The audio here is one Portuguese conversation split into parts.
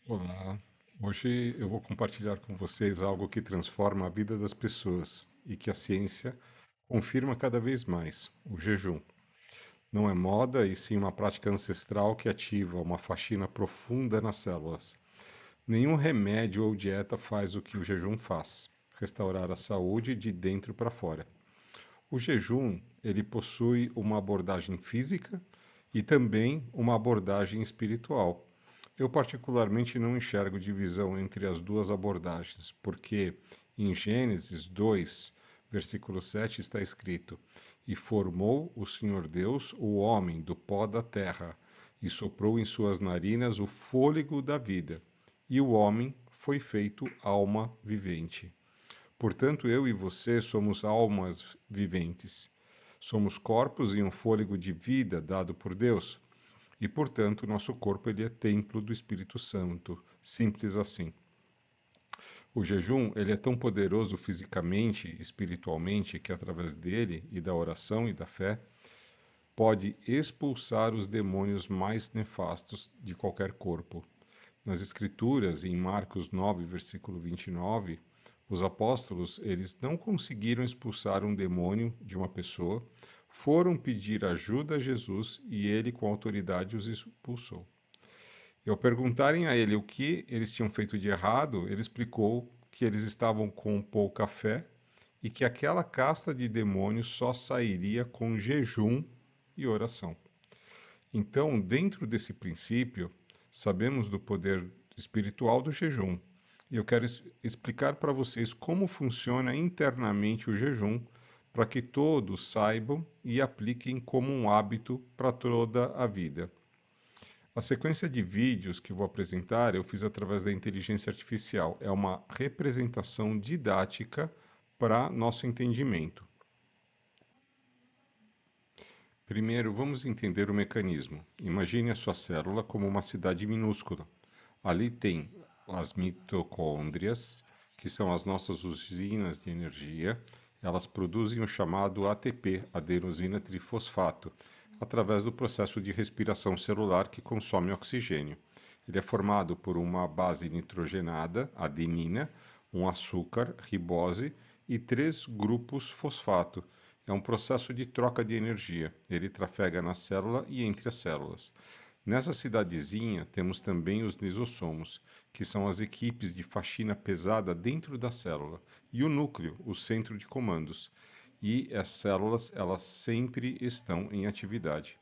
Olá, hoje eu vou compartilhar com vocês algo que transforma a vida das pessoas e que a ciência confirma cada vez mais: o jejum. Não é moda e sim uma prática ancestral que ativa uma faxina profunda nas células. Nenhum remédio ou dieta faz o que o jejum faz: restaurar a saúde de dentro para fora. O jejum, ele possui uma abordagem física e também uma abordagem espiritual. Eu particularmente não enxergo divisão entre as duas abordagens, porque em Gênesis 2, versículo 7 está escrito: E formou o Senhor Deus o homem do pó da terra, e soprou em suas narinas o fôlego da vida, e o homem foi feito alma vivente. Portanto, eu e você somos almas viventes. Somos corpos e um fôlego de vida dado por Deus. E, portanto, nosso corpo ele é templo do Espírito Santo. Simples assim. O jejum ele é tão poderoso fisicamente, espiritualmente, que através dele e da oração e da fé, pode expulsar os demônios mais nefastos de qualquer corpo. Nas Escrituras, em Marcos 9, versículo 29, os apóstolos, eles não conseguiram expulsar um demônio de uma pessoa, foram pedir ajuda a Jesus e ele, com autoridade, os expulsou. E ao perguntarem a ele o que eles tinham feito de errado, ele explicou que eles estavam com pouca fé e que aquela casta de demônios só sairia com jejum e oração. Então, dentro desse princípio, sabemos do poder espiritual do jejum. E eu quero explicar para vocês como funciona internamente o jejum, para que todos saibam e apliquem como um hábito para toda a vida. A sequência de vídeos que vou apresentar eu fiz através da inteligência artificial. É uma representação didática para nosso entendimento. Primeiro, vamos entender o mecanismo. Imagine a sua célula como uma cidade minúscula. Ali tem as mitocôndrias, que são as nossas usinas de energia. Elas produzem o chamado ATP, adenosina trifosfato, através do processo de respiração celular que consome oxigênio. Ele é formado por uma base nitrogenada, adenina, um açúcar, ribose, e três grupos fosfato. É um processo de troca de energia. Ele trafega na célula e entre as células. Nessa cidadezinha temos também os lisossomos, que são as equipes de faxina pesada dentro da célula, e o núcleo, o centro de comandos. E as células, elas sempre estão em atividade.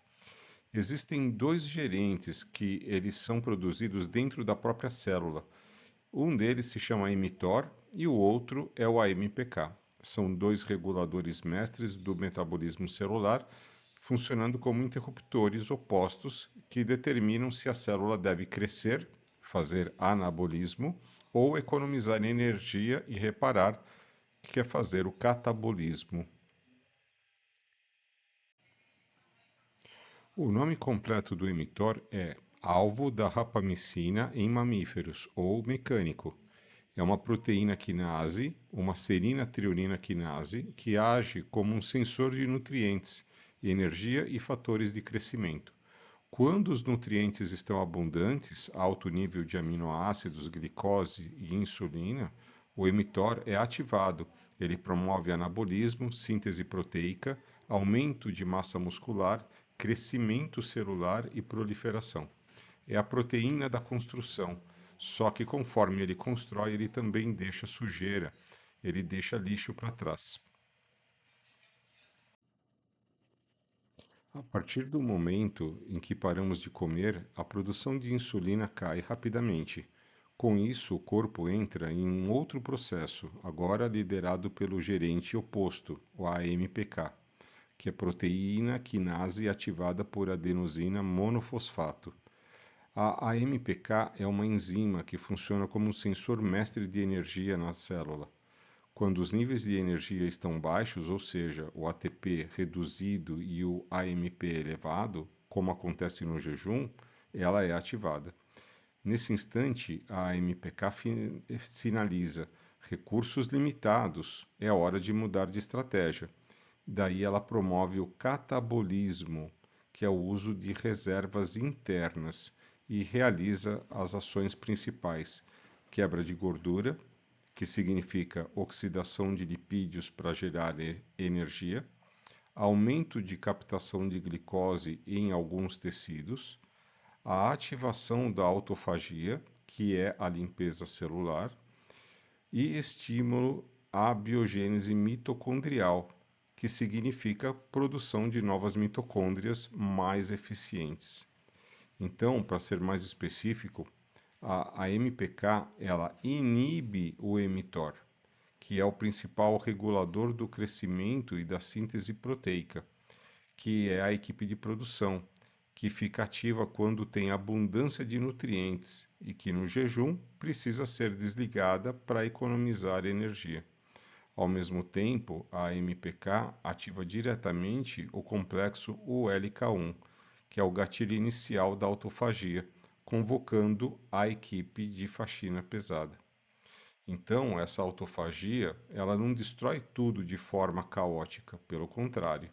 Existem dois gerentes que eles são produzidos dentro da própria célula. Um deles se chama mTOR e o outro é o AMPK. São dois reguladores mestres do metabolismo celular, funcionando como interruptores opostos que determinam se a célula deve crescer, fazer anabolismo, ou economizar energia e reparar, que quer fazer o catabolismo. O nome completo do emitor é alvo da rapamicina em mamíferos, ou mecânico. É uma proteína quinase, uma serina trionina quinase, que age como um sensor de nutrientes, energia e fatores de crescimento. Quando os nutrientes estão abundantes, alto nível de aminoácidos, glicose e insulina, o emitor é ativado. Ele promove anabolismo, síntese proteica, aumento de massa muscular, crescimento celular e proliferação. É a proteína da construção, só que conforme ele constrói, ele também deixa sujeira, ele deixa lixo para trás. A partir do momento em que paramos de comer, a produção de insulina cai rapidamente. Com isso, o corpo entra em um outro processo, agora liderado pelo gerente oposto, o AMPK, que é proteína quinase ativada por adenosina monofosfato. A AMPK é uma enzima que funciona como um sensor mestre de energia na célula. Quando os níveis de energia estão baixos, ou seja, o ATP reduzido e o AMP elevado, como acontece no jejum, ela é ativada. Nesse instante, a AMPK sinaliza recursos limitados, é hora de mudar de estratégia. Daí ela promove o catabolismo, que é o uso de reservas internas, e realiza as ações principais: quebra de gordura, que significa oxidação de lipídios para gerar energia, aumento de captação de glicose em alguns tecidos, a ativação da autofagia, que é a limpeza celular, e estímulo à biogênese mitocondrial, que significa produção de novas mitocôndrias mais eficientes. Então, para ser mais específico, a MPK ela inibe o mTOR, que é o principal regulador do crescimento e da síntese proteica, que é a equipe de produção, que fica ativa quando tem abundância de nutrientes e que no jejum precisa ser desligada para economizar energia. Ao mesmo tempo, a MPK ativa diretamente o complexo ULK1, que é o gatilho inicial da autofagia, convocando a equipe de faxina pesada. Então, essa autofagia, ela não destrói tudo de forma caótica, pelo contrário,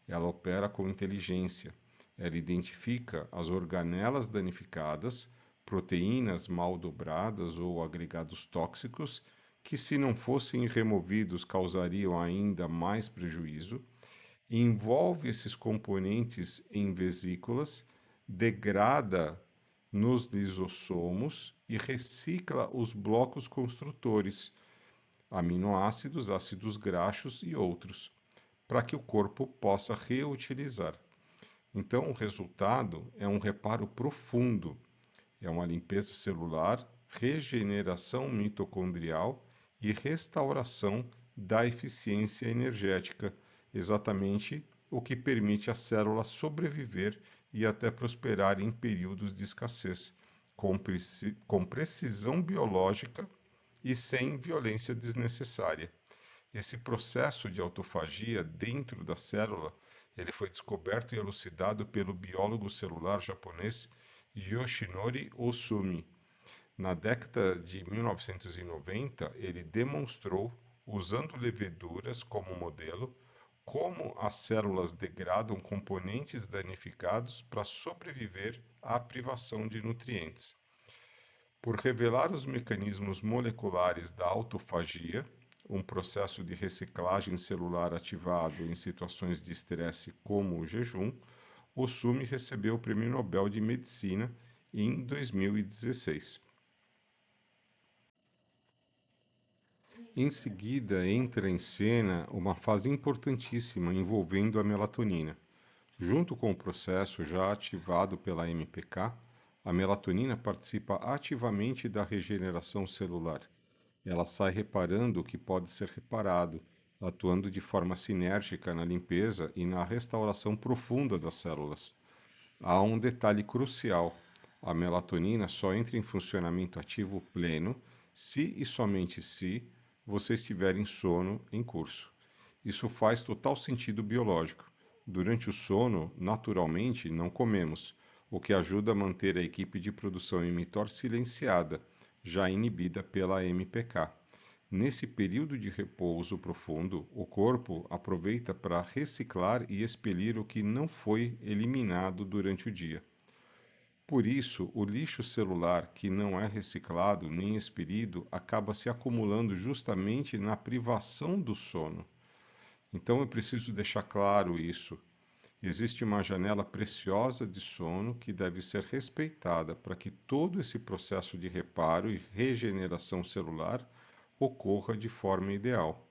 ela opera com inteligência. Ela identifica as organelas danificadas, proteínas mal dobradas ou agregados tóxicos que, se não fossem removidos, causariam ainda mais prejuízo, envolve esses componentes em vesículas, degrada nos lisossomos e recicla os blocos construtores, aminoácidos, ácidos graxos e outros, para que o corpo possa reutilizar. Então, o resultado é um reparo profundo, é uma limpeza celular, regeneração mitocondrial e restauração da eficiência energética, exatamente o que permite a célula sobreviver e até prosperar em períodos de escassez, com precisão biológica e sem violência desnecessária. Esse processo de autofagia dentro da célula, ele foi descoberto e elucidado pelo biólogo celular japonês Yoshinori Ohsumi. Na década de 1990, ele demonstrou, usando leveduras como modelo, como as células degradam componentes danificados para sobreviver à privação de nutrientes. Por revelar os mecanismos moleculares da autofagia, um processo de reciclagem celular ativado em situações de estresse como o jejum, Ohsumi recebeu o Prêmio Nobel de Medicina em 2016. Em seguida, entra em cena uma fase importantíssima envolvendo a melatonina. Junto com o processo já ativado pela MPK, a melatonina participa ativamente da regeneração celular. Ela sai reparando o que pode ser reparado, atuando de forma sinérgica na limpeza e na restauração profunda das células. Há um detalhe crucial: a melatonina só entra em funcionamento ativo pleno se e somente se você estiver em sono em curso. Isso faz total sentido biológico. Durante o sono, naturalmente, não comemos, o que ajuda a manter a equipe de produção em mTOR silenciada, já inibida pela MPK. Nesse período de repouso profundo, o corpo aproveita para reciclar e expelir o que não foi eliminado durante o dia. Por isso, o lixo celular que não é reciclado nem expelido acaba se acumulando justamente na privação do sono. Então eu preciso deixar claro isso. Existe uma janela preciosa de sono que deve ser respeitada para que todo esse processo de reparo e regeneração celular ocorra de forma ideal.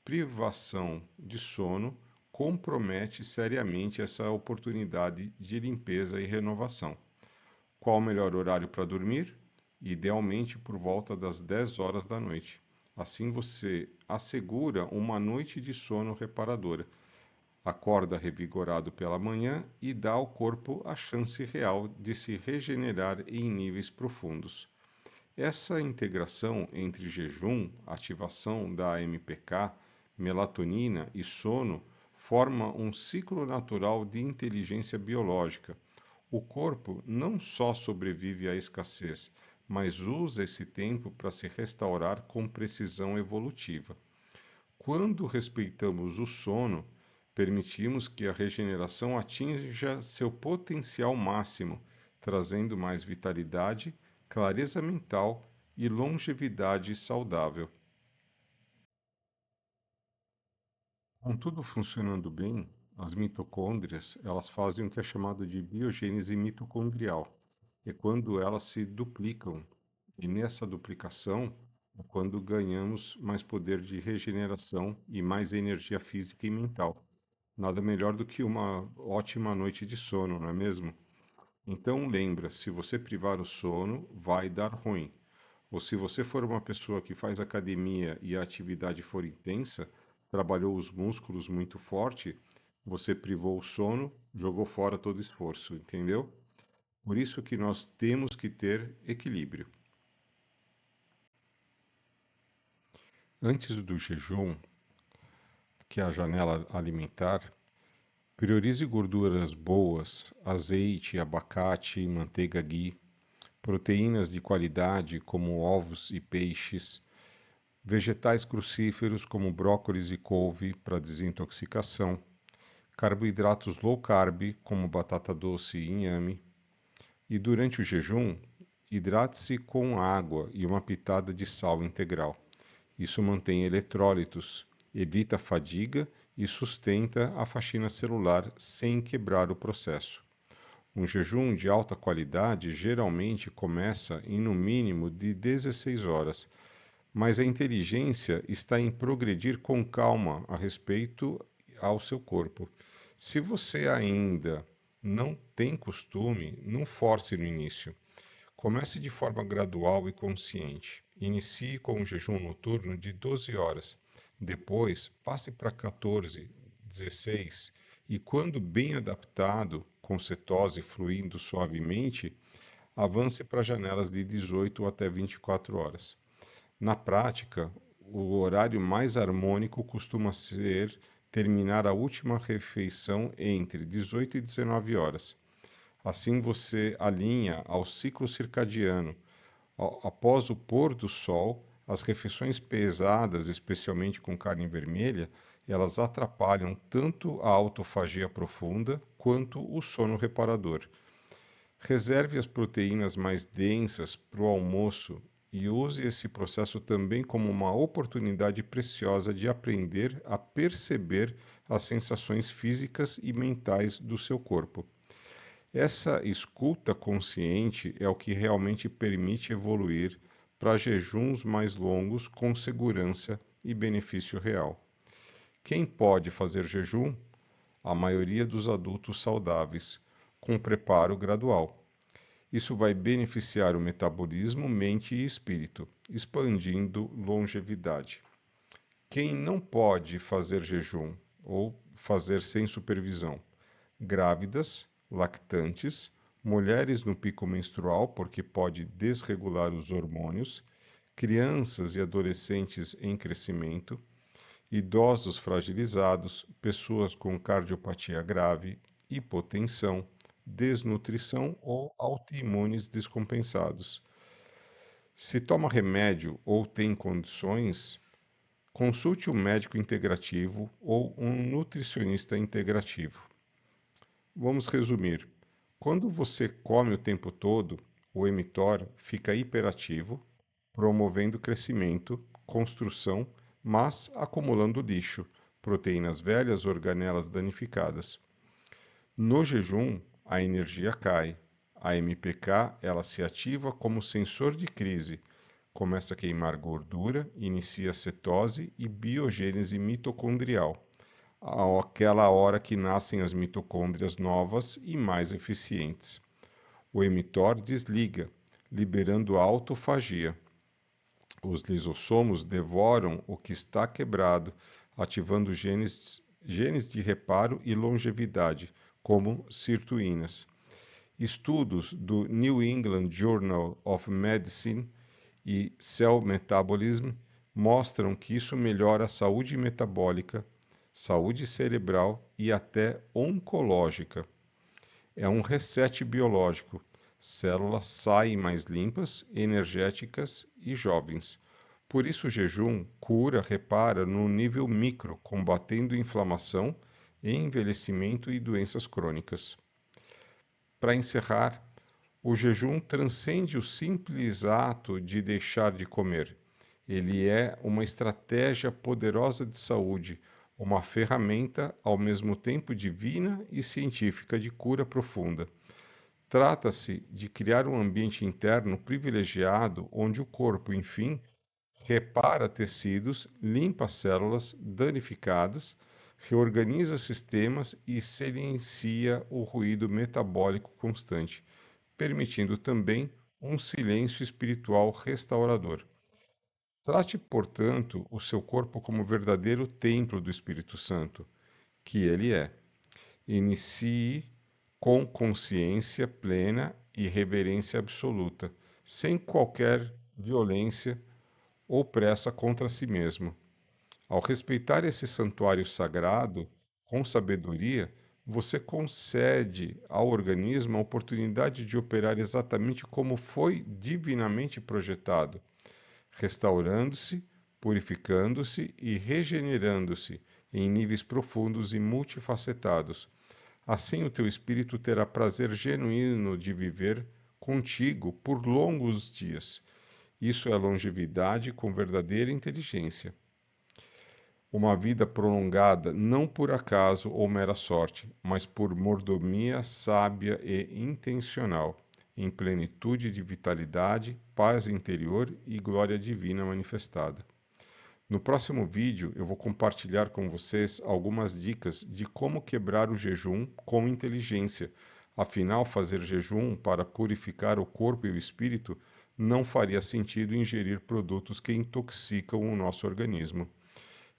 Privação de sono compromete seriamente essa oportunidade de limpeza e renovação. Qual o melhor horário para dormir? Idealmente por volta das 10 horas da noite. Assim você assegura uma noite de sono reparadora, acorda revigorado pela manhã e dá ao corpo a chance real de se regenerar em níveis profundos. Essa integração entre jejum, ativação da MPK, melatonina e sono forma um ciclo natural de inteligência biológica. O corpo não só sobrevive à escassez, mas usa esse tempo para se restaurar com precisão evolutiva. Quando respeitamos o sono, permitimos que a regeneração atinja seu potencial máximo, trazendo mais vitalidade, clareza mental e longevidade saudável. Com tudo funcionando bem, as mitocôndrias, elas fazem o que é chamado de biogênese mitocondrial. É quando elas se duplicam. E nessa duplicação é quando ganhamos mais poder de regeneração e mais energia física e mental. Nada melhor do que uma ótima noite de sono, não é mesmo? Então lembra, se você privar o sono, vai dar ruim. Ou se você for uma pessoa que faz academia e a atividade for intensa, trabalhou os músculos muito forte, você privou o sono, jogou fora todo o esforço, entendeu? Por isso que nós temos que ter equilíbrio. Antes do jejum, que é a janela alimentar, priorize gorduras boas, azeite, abacate, manteiga ghee, proteínas de qualidade como ovos e peixes, vegetais crucíferos como brócolis e couve para desintoxicação, carboidratos low carb como batata doce e inhame, e durante o jejum, hidrate-se com água e uma pitada de sal integral. Isso mantém eletrólitos, evita a fadiga e sustenta a faxina celular sem quebrar o processo. Um jejum de alta qualidade geralmente começa em no mínimo de 16 horas, mas a inteligência está em progredir com calma a respeito ao seu corpo. Se você ainda não tem costume, não force no início. Comece de forma gradual e consciente. Inicie com um jejum noturno de 12 horas. Depois, passe para 14, 16 e, quando bem adaptado, com cetose fluindo suavemente, avance para janelas de 18 até 24 horas. Na prática, o horário mais harmônico costuma ser terminar a última refeição entre 18 e 19 horas. Assim você alinha ao ciclo circadiano. Após o pôr do sol, as refeições pesadas, especialmente com carne vermelha, elas atrapalham tanto a autofagia profunda quanto o sono reparador. Reserve as proteínas mais densas para o almoço e use esse processo também como uma oportunidade preciosa de aprender a perceber as sensações físicas e mentais do seu corpo. Essa escuta consciente é o que realmente permite evoluir para jejuns mais longos com segurança e benefício real. Quem pode fazer jejum? A maioria dos adultos saudáveis, com preparo gradual. Isso vai beneficiar o metabolismo, mente e espírito, expandindo longevidade. Quem não pode fazer jejum ou fazer sem supervisão? Grávidas, lactantes, mulheres no pico menstrual, porque pode desregular os hormônios, crianças e adolescentes em crescimento, idosos fragilizados, pessoas com cardiopatia grave, hipotensão, desnutrição ou autoimunes descompensados. Se toma remédio ou tem condições, consulte um médico integrativo ou um nutricionista integrativo. Vamos resumir. Quando você come o tempo todo, o mTOR fica hiperativo, promovendo crescimento, construção, mas acumulando lixo, proteínas velhas, organelas danificadas. No jejum, a energia cai. A MPK, ela se ativa como sensor de crise, começa a queimar gordura, inicia cetose e biogênese mitocondrial, aquela hora que nascem as mitocôndrias novas e mais eficientes. O mTOR desliga, liberando a autofagia. Os lisossomos devoram o que está quebrado, ativando genes de reparo e longevidade, como sirtuínas. Estudos do New England Journal of Medicine e Cell Metabolism mostram que isso melhora a saúde metabólica, saúde cerebral e até oncológica. É um reset biológico. Células saem mais limpas, energéticas e jovens. Por isso, o jejum cura, repara no nível micro, combatendo inflamação, envelhecimento e doenças crônicas. Para encerrar, O jejum transcende o simples ato de deixar de comer. Ele é uma estratégia poderosa de saúde, uma ferramenta ao mesmo tempo divina e científica de cura profunda. Trata-se de criar um ambiente interno privilegiado onde o corpo, enfim, repara tecidos, limpa células danificadas, reorganiza sistemas e silencia o ruído metabólico constante, permitindo também um silêncio espiritual restaurador. Trate, portanto, o seu corpo como verdadeiro templo do Espírito Santo, que ele é. Inicie com consciência plena e reverência absoluta, sem qualquer violência ou pressa contra si mesmo. Ao respeitar esse santuário sagrado com sabedoria, você concede ao organismo a oportunidade de operar exatamente como foi divinamente projetado, restaurando-se, purificando-se e regenerando-se em níveis profundos e multifacetados. Assim, o teu espírito terá prazer genuíno de viver contigo por longos dias. Isso é longevidade com verdadeira inteligência. Uma vida prolongada não por acaso ou mera sorte, mas por mordomia sábia e intencional, em plenitude de vitalidade, paz interior e glória divina manifestada. No próximo vídeo, eu vou compartilhar com vocês algumas dicas de como quebrar o jejum com inteligência. Afinal, fazer jejum para purificar o corpo e o espírito não faria sentido ingerir produtos que intoxicam o nosso organismo.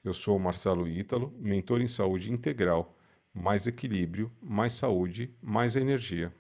Eu sou o Marcelo Ítalo, mentor em saúde integral. Mais equilíbrio, mais saúde, mais energia.